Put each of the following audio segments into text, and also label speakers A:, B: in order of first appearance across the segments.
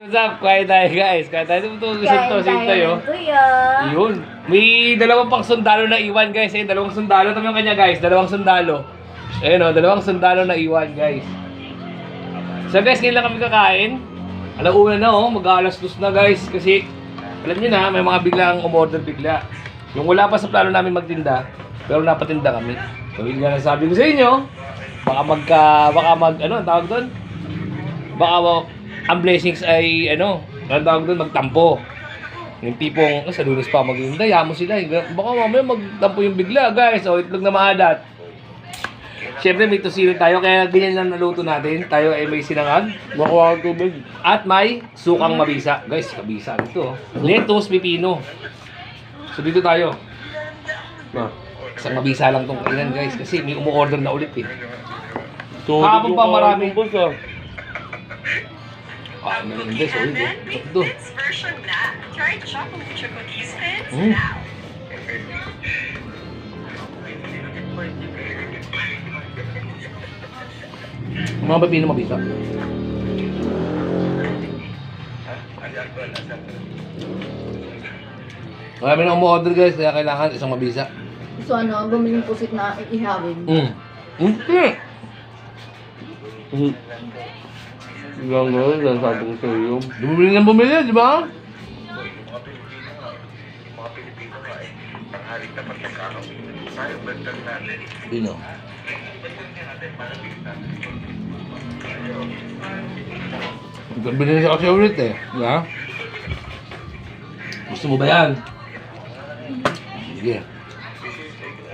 A: What's up? Kaya tayo guys. Kaya tayo tayo. Yun. May dalawang pang sundalo na iwan guys. Ayun, dalawang sundalo. Tama yung kanya guys. Dalawang sundalo. Ayun o, dalawang sundalo na iwan guys. So guys, ngayon lang kami kakain. Alauna na oh, mag-alas 2 na guys. Kasi, alam nyo na, may mga biglang umorder bigla. Yung wala pa sa plano namin magtinda, pero napatinda kami. So yun nga nasabi ko sa inyo, baka ang tawag doon? Baka ang blessings ay, ang tawag doon, magtampo. Yung tipong, sa Lunes pa magtinda, mo sila. Baka mamaya magtampo yung bigla guys. O, itlog na maadat. Siyempre may tusino tayo, kaya ganyan lang naluto natin. Tayo ay may sinangag, makuha tubig. At may sukang mabisa. Guys, kabisa ito. Lettuce, pipino. So dito tayo. Isang mabisa lang tong kainan guys. Kasi may umu-order na ulit eh. Habang pa marami. Melinda, so ito. Ito. Mga pipino mabisa. Marami na umu-order guys, kaya kailangan isang mabisa.
B: So bumili ng pusit na ihawin.
A: Hindi.
C: Bilang gano'n, dahil sabi ko sa iyo.
A: Bumili ng bumili, di ba? Dino. Bumili siya kasi ulit eh. Di ba? Gusto mo ba yan? Sige.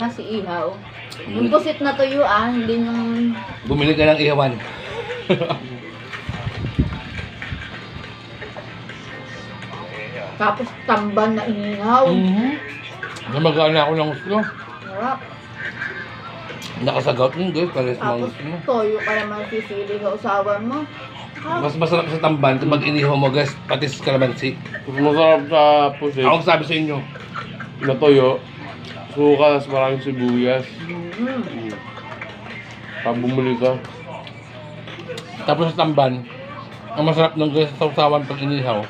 B: Kasi ihaw. Yung pusit na tuyo hindi yung...
A: Bumili ka ng ihawan.
B: Tapos tamban na inihaw.
A: Namagaan na ako ng gusto.
B: Sarap.
A: Nakasagaw din guys, pares mga
B: Tapos
A: gusto mo.
B: toyo ka naman sisili sa usawan mo.
A: Mas masarap sa tamban kapag inihaw mo guys, pati sa kalamansi.
C: Mas masarap sa pusit.
A: Ako sabi sa inyo.
C: Na toyo, suka, tas maraming sibuyas. Pag bumili ka.
A: Tapos sa tamban, ang masarap ng guys sa usawan pag inihaw.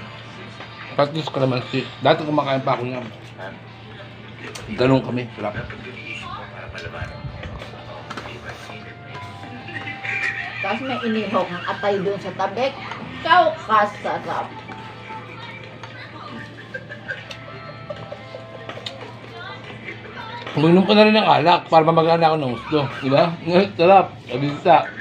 A: Pati sa kalamansi. Dati kumakain pa ako niyan. Ganun kami. Sarap.
B: Tapos may inihaw kang atay doon sa tabek. Ikaw kasarap.
A: Uminom ko na rin ng alak para mamagaan ako ng gusto. Diba? Sarap. Abisa.